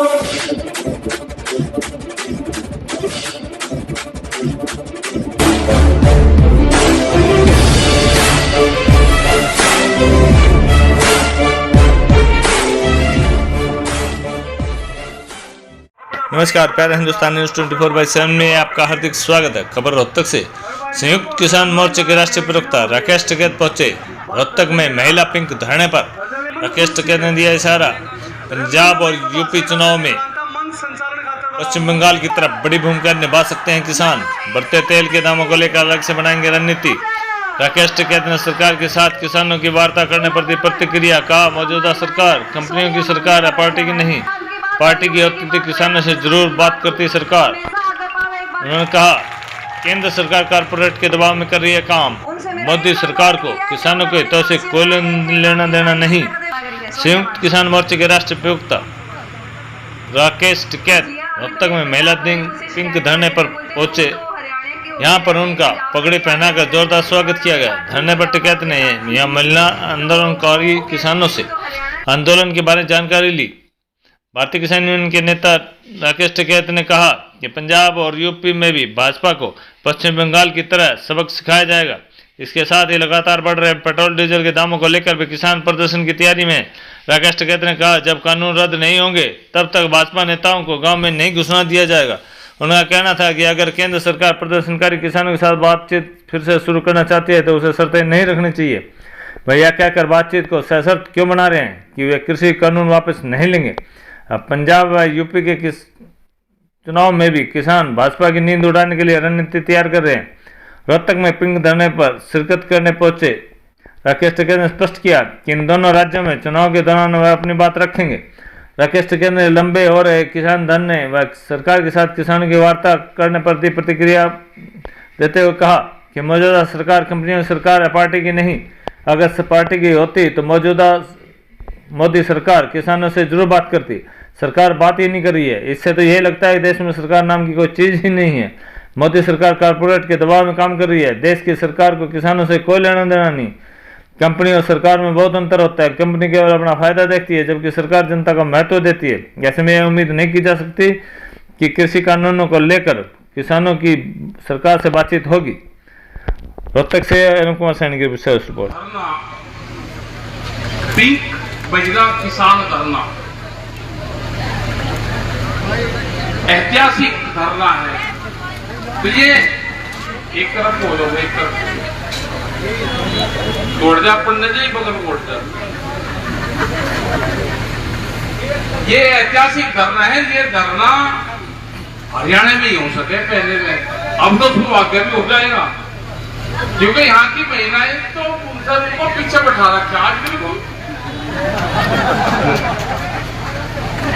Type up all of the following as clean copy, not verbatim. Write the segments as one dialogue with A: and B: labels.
A: नमस्कार, प्यारे हिंदुस्तान न्यूज 24/7 में आपका हार्दिक स्वागत है। खबर रोहतक से। संयुक्त किसान मोर्चे के राष्ट्रीय प्रवक्ता राकेश टिकैत पहुंचे रोहतक में महिला पिंक धरने पर। राकेश टिकैत ने दिया इशारा, पंजाब और यूपी चुनाव में पश्चिम बंगाल की तरफ बड़ी भूमिका निभा सकते हैं किसान। बढ़ते तेल के दामों को लेकर अलग से बनाएंगे रणनीति। राकेश टिकैत ने सरकार के साथ किसानों की वार्ता करने पर दी प्रतिक्रिया। कहा, मौजूदा सरकार कंपनियों की सरकार है, पार्टी की नहीं। पार्टी की होती तो किसानों से जरूर बात करती सरकार। उन्होंने कहा, केंद्र सरकार कारपोरेट के दबाव में कर रही है काम। मोदी सरकार को किसानों के हितों से कोई लेना देना नहीं। संयुक्त किसान मोर्चे के राष्ट्रीय प्रवक्ता राकेश टिकैत रोहतक में महिला पिंक धरने पर पहुंचे। यहां पर उनका पगड़ी पहनाकर जोरदार स्वागत किया गया। धरने पर टिकैत ने यहां महिला आंदोलनकारी किसानों से आंदोलन के बारे में जानकारी ली। भारतीय किसान यूनियन के नेता राकेश टिकैत ने कहा कि पंजाब और यूपी में भी भाजपा को पश्चिम बंगाल की तरह सबक सिखाया जाएगा। इसके साथ ही लगातार बढ़ रहे पेट्रोल डीजल के दामों को लेकर भी किसान प्रदर्शन की तैयारी में। राकेश टिकैत ने कहा, जब कानून रद्द नहीं होंगे तब तक भाजपा नेताओं को गांव में नहीं घुसना दिया जाएगा। उनका कहना था कि अगर केंद्र सरकार प्रदर्शनकारी किसानों के साथ बातचीत फिर से शुरू करना चाहती है तो उसे शर्तें नहीं रखनी चाहिए। भैया कहकर बातचीत को सशर्त क्यों बना रहे हैं कि वे कृषि कानून वापस नहीं लेंगे। अब पंजाब व यूपी के चुनाव में भी किसान भाजपा की नींद उड़ाने के लिए रणनीति तैयार कर रहे हैं। रोहतक में पिंक धरने पर शिरकत करने पहुंचे राकेश टिकैत ने स्पष्ट किया कि इन दोनों राज्यों में चुनाव के दौरान वह अपनी बात रखेंगे। राकेश टिकैत ने लंबे हो रहे किसान धरने व सरकार के साथ किसानों की वार्ता करने पर दी प्रतिक्रिया देते हुए कहा कि मौजूदा सरकार कंपनियों की सरकार है, पार्टी की नहीं। अगर पार्टी की होती तो मौजूदा मोदी सरकार किसानों से जरूर बात करती। सरकार बात ही नहीं कर रही है। इससे तो यही लगता है कि देश में सरकार नाम की कोई चीज ही नहीं है। मोदी सरकार कारपोरेट के दबाव में काम कर रही है। देश की सरकार को किसानों से कोई लेना देना नहीं। कंपनी और सरकार में बहुत अंतर होता है। कंपनी केवल अपना फायदा देखती है, जबकि सरकार जनता को महत्व देती है। ऐसे में यह उम्मीद नहीं की जा सकती कि कृषि कानूनों को लेकर किसानों की सरकार से बातचीत होगी। रोहतक से अनुप कुमार सैनी की विशेष रिपोर्ट।
B: महिला किसान धरना ऐतिहासिक धरना है। तो ये एक तरफ बोलो, एक तरफ तोड़ जा पड़ने जाए बगल तोड़ जा। ये ऐतिहासिक धरना है। ये धरना हरियाणा में ही हो सके पहले में, अब तो सौभाग्य भी हो जाएगा, क्योंकि यहाँ की महिलाएं तो उनको पीछे बैठा रखा आज बिल्कुल।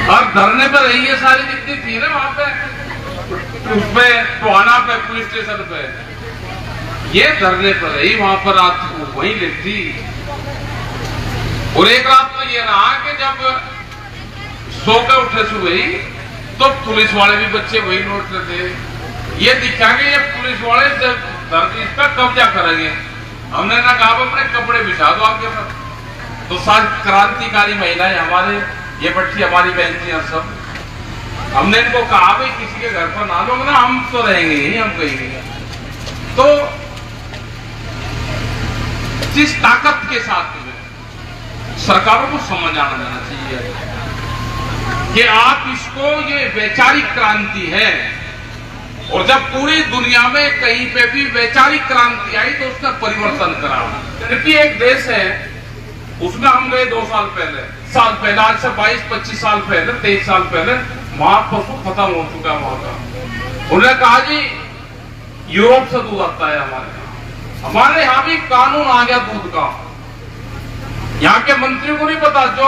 B: और धरने पर रही है सारी जितनी थी ना वहां पे, उसमें टोहाना पे पुलिस स्टेशन पे, ये धरने पर रही। वहां पर रात को वही लेती। और एक रात तो ये रहा कि जब सो के उठे सुबह तो पुलिस वाले भी बच्चे वही लौट रहे थे। ये दिखा कि ये पुलिस वाले जब धरती इस पर कब्जा करेंगे। हमने ना कहा अपने कपड़े बिछा दो आपके पर। तो सारी क्रांतिकारी महिलाएं हमारे, ये बच्ची हमारी बहन थी सब, हमने इनको कहा भाई किसी के घर पर ना लोग ना, हम तो रहेंगे ही, हम कहेंगे। तो जिस ताकत के साथ सरकारों को समझ आना जाना चाहिए कि आप इसको, ये वैचारिक क्रांति है। और जब पूरी दुनिया में कहीं पे भी वैचारिक क्रांति आई तो उसका परिवर्तन करा। क्योंकि एक देश है, उसमें हम गए 2 साल पहले, आज से 22-25 साल पहले, 23 साल पहले, वहां पशु खत्म हो चुका है वहां का। उन्होंने कहा जी यूरोप से दूध आता है हमारे यहाँ भी कानून आ गया दूध का। यहाँ के मंत्रियों को नहीं पता, जो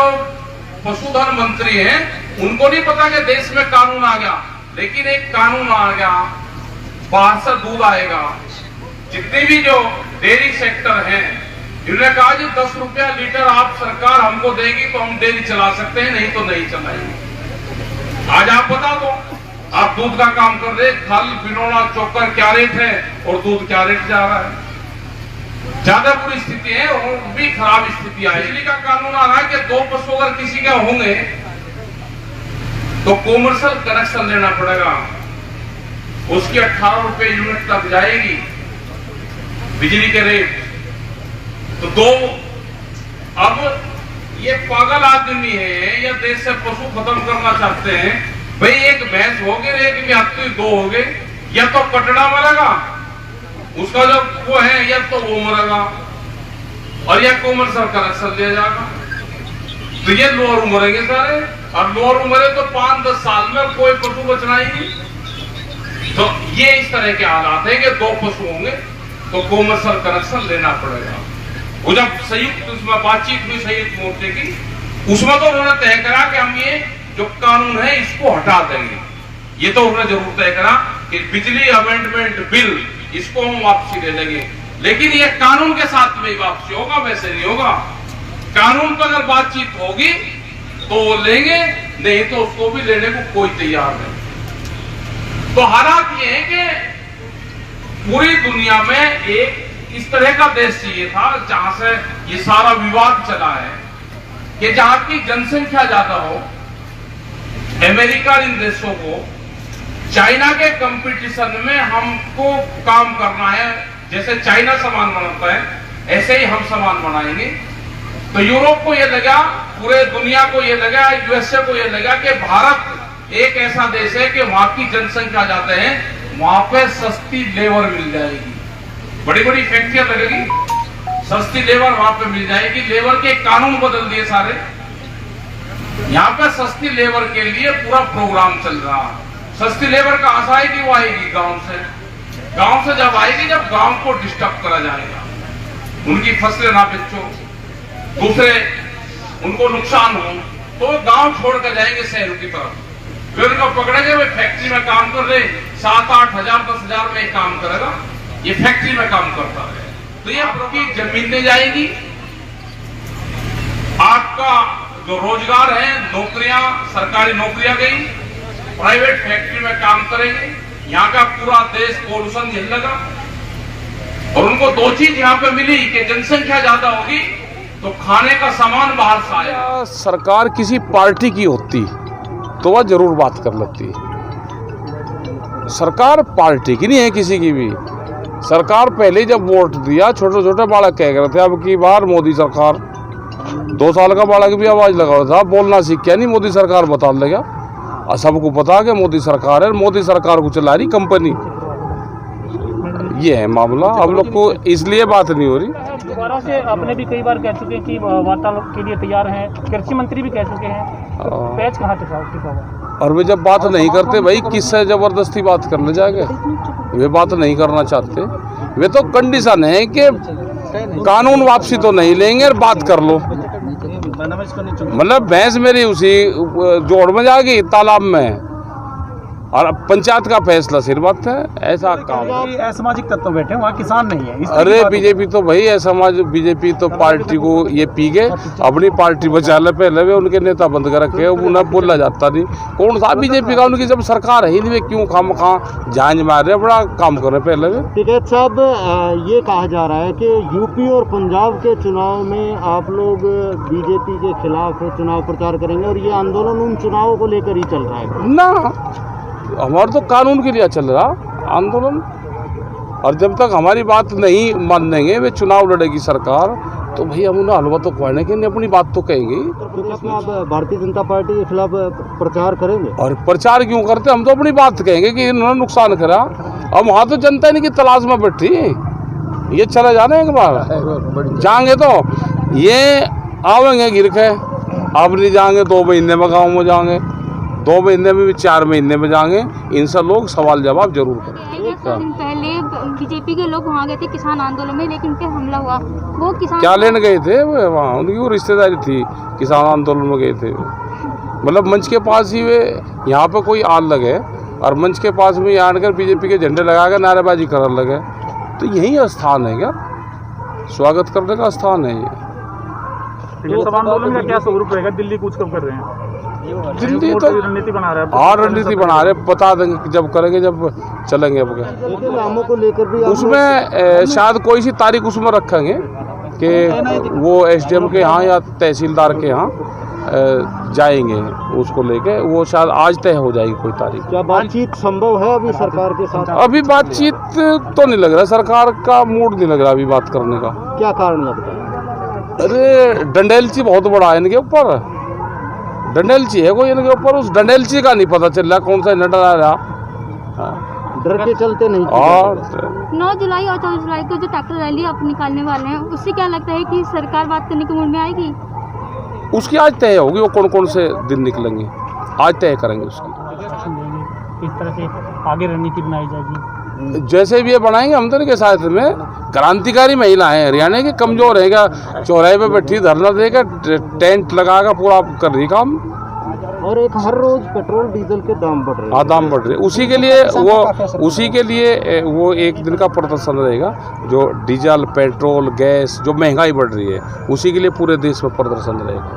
B: पशुधन मंत्री हैं उनको नहीं पता कि देश में कानून आ गया, लेकिन एक कानून आ गया, बाहर से दूध आएगा। जितने भी जो डेयरी सेक्टर हैं, इन्होंने कहा जी 10 रुपया लीटर आप सरकार हमको देगी तो हम डेयरी चला सकते हैं, नहीं तो नहीं चलाएंगे। आज आप बता दो, आप दूध का काम कर रहे, खल बिनोना चोकर क्या रेट है और दूध क्या रेट जा रहा है। ज्यादा बुरी स्थिति है और भी खराब स्थिति आई। बिजली का कानून आ रहा है कि 2 पशु अगर किसी के होंगे तो कॉमर्शियल कनेक्शन लेना पड़ेगा, उसकी 18 रुपए यूनिट तक जाएगी बिजली के रेट। तो अब ये पागल आदमी है या देश से पशु खत्म करना चाहते हैं। भाई एक भैंस हो गए, एक में हत्ती 2 हो गए, या तो कटड़ा मरेगा उसका जो वो है, या तो वो मरेगा, और या कॉमर्शियल कनेक्शन दिया जाएगा। तो ये लोअर मरेंगे सारे, और लोअर मरे तो 5-10 साल में कोई पशु बचना ही नहीं। तो ये इस तरह के हालात है कि 2 पशु होंगे तो कॉमर्शियल कनेक्शन लेना पड़ेगा। वो जब संयुक्त उसमें बातचीत हुई संयुक्त मोर्चे की, उसमें तो उन्होंने तय करा कि हम ये जो कानून है इसको हटा देंगे। ये तो उन्होंने जरूर तय करा कि बिजली अमेंडमेंट बिल इसको हम वापसी ले लेंगे, लेकिन ये कानून के साथ में ही वापसी होगा, वैसे नहीं होगा। कानून पर अगर बातचीत होगी तो वो लेंगे, नहीं तो उसको भी लेने को कोई तैयार नहीं। तो हालात ये है कि पूरी दुनिया में एक इस तरह का देश चाहिए था जहां से ये सारा विवाद चला है कि जहां की जनसंख्या ज्यादा हो। अमेरिका इन देशों को चाइना के कंपटीशन में हमको काम करना है, जैसे चाइना सामान बनाता है ऐसे ही हम सामान बनाएंगे। तो यूरोप को यह लगा, पूरे दुनिया को यह लगा, यूएसए को यह लगा कि भारत एक ऐसा देश है कि वहां की जनसंख्या जाते हैं, वहां पे सस्ती लेबर मिल जाएगी, बड़ी बड़ी फैक्ट्रियां लगेगी, सस्ती लेबर वहां पे मिल जाएगी। लेबर के कानून बदल दिए सारे, यहाँ पे सस्ती लेबर के लिए पूरा प्रोग्राम चल रहा है। सस्ती लेबर कहां से आएगी? वो आएगी गांव से। गांव से जब आएगी, जब गांव को डिस्टर्ब करा जाएगा, उनकी फसलें ना बेचो, दूसरे उनको नुकसान हो, तो गांव छोड़ कर जाएंगे शहरों की तरफ। फिर उनको पकड़ेंगे, वे फैक्ट्री में काम कर रहे 7-8 हजार 10 हजार में काम करेगा, ये फैक्ट्री में काम करता है। तो ये आपकी जमीनें जाएगी, आपका जो रोजगार है, नौकरियां, सरकारी नौकरियां गई, प्राइवेट फैक्ट्री में काम करेंगे, यहाँ का पूरा देश पॉल्यूशन झेलेगा। और उनको 2 चीज यहाँ पे मिली कि जनसंख्या ज्यादा होगी तो खाने का सामान बाहर से आएगा।
C: सरकार किसी पार्टी की होती तो वह जरूर बात कर लेती। सरकार पार्टी की नहीं है किसी की भी। सरकार पहले जब वोट दिया, छोटे छोटे बालक कह रहे थे अब की बार मोदी सरकार, 2 साल का बालक भी आवाज लगा रहा था, बोलना सीख क्या नहीं मोदी सरकार बता देगा। और सबको पता कि मोदी सरकार है, मोदी सरकार को चला रही कंपनी। ये है मामला। अब लोग को इसलिए बात नहीं हो रही।
D: दोबारा से आपने भी कई बार कह चुके हैं कि वार्तालाप के लिए तैयार हैं, कृषि मंत्री भी कह चुके हैं, तो पैच कहाँ टिका हुआ?
C: और वे जब बात नहीं करते भाई, किससे जबरदस्ती बात करने जाएंगे? वे बात नहीं करना चाहते। वे तो कंडीशन है कि कानून वापसी तो नहीं लेंगे और बात कर लो। मतलब भैंस मेरी उसी जोड़ में जाएगी तालाब में, और पंचायत का फैसला सिर बात है। ऐसा काम
D: असामाजिक तत्व बैठे वहाँ किसान नहीं है।
C: अरे बीजेपी तो भाई असमाज, बीजेपी तो पार्टी को ये पी गए, अपनी पार्टी बचा ले। पहले वे उनके नेता बंद कर रखे, उन्हें बोला जाता नहीं। कौन सा बीजेपी का? उनकी जब सरकार है ही नहीं, वे क्यों खाम खा जांच मार रहे, बड़ा काम कर रहे पहले वे।
E: टिकैत साहब, ये कहा जा रहा है कि यूपी और पंजाब के चुनाव में आप लोग बीजेपी के खिलाफ चुनाव प्रचार करेंगे, और ये आंदोलन उन चुनावों को लेकर ही चल रहा है
C: ना। हमारा तो कानून के लिए चल रहा आंदोलन, और जब तक हमारी बात नहीं मानेंगे, वे चुनाव लड़ेगी सरकार, तो भाई हम उन्हें हलवा तो खुआने के, अपनी बात तो कहेंगे।
E: तो आप भारतीय जनता पार्टी के खिलाफ प्रचार करेंगे?
C: और प्रचार क्यों करते? हम तो अपनी बात कहेंगे कि इन्होंने नुकसान करा। अब वहाँ तो जनता इनकी तलाश में बैठी, ये चले जाने एक बार जाएंगे तो ये आवेंगे गिर के। अब नहीं जाएंगे 2 महीने में गाँव में जाएंगे, 2 महीने में भी 4 महीने में जाएंगे। इनसे लोग सवाल जवाब जरूर करें।
F: पहले बीजेपी के लोग वहाँ गए थे किसान आंदोलन में, लेकिन फिर हमला हुआ। वो किसान
C: क्या लेने गए थे? वे वहाँ उनकी वो रिश्तेदारी थी, किसान आंदोलन में गए थे। मतलब मंच के पास ही वे, यहाँ पे कोई आग लगे और मंच के पास में यहाँ आकर बीजेपी के झंडे लगा कर नारेबाजी करने लगे, तो यही स्थान है क्या? स्वागत करने का स्थान है ये।
D: तो आंदोलन का क्या स्वरूप रहेगा? दिल्ली कूच कब कर रहे हैं?
C: दिल्ली तो
D: रणनीति बना रहा है।
C: हाँ, रणनीति बना रहे, बता देंगे जब करेंगे, जब चलेंगे। अब
E: नामों को लेकर भी
C: उसमें शायद कोई सी तारीख उसमें रखेंगे कि वो एसडीएम के यहाँ या तहसीलदार के यहाँ जाएंगे उसको लेके, वो शायद आज तय हो जाएगी कोई तारीख।
E: क्या बातचीत संभव है अभी सरकार के साथ?
C: अभी बातचीत तो नहीं लग रहा, सरकार का मूड नहीं लग रहा अभी बात करने का।
E: क्या कारण लगता है?
C: अरे डंडेलची बहुत बड़ा है इनके ऊपर, डंडेलची है कोई इनके ऊपर, उस डंडेलची का नहीं पता चल रहा कौन सा डंडा आ रहा।
E: डर के चलते नहीं किया
C: और
E: जा रहा।
F: 9 जुलाई और 14 जुलाई को जो ट्रैक्टर रैली आप निकालने वाले हैं, उससे क्या लगता है कि सरकार बात करने के मूड में आएगी?
C: उसकी आज तय होगी, वो कौन कौन से दिन निकलेंगे आज तय करेंगे उसकी।
D: किस तरह से आगे रणनीति बनाई जाएगी?
C: जैसे भी ये बनाएंगे हम तो इनके साथ में। क्रांतिकारी महिला है, हरियाणा की, कमजोर है क्या, चौराहे पे बैठी धरना देकर टेंट लगाकर पूरा कर रही काम।
E: और एक हर रोज पेट्रोल डीजल के दाम बढ़ रहे हैं।
C: हाँ, दाम बढ़ रहे, उसी के लिए वो एक दिन का प्रदर्शन रहेगा, जो डीजल पेट्रोल गैस जो महंगाई बढ़ रही है, उसी के लिए पूरे देश में प्रदर्शन रहेगा।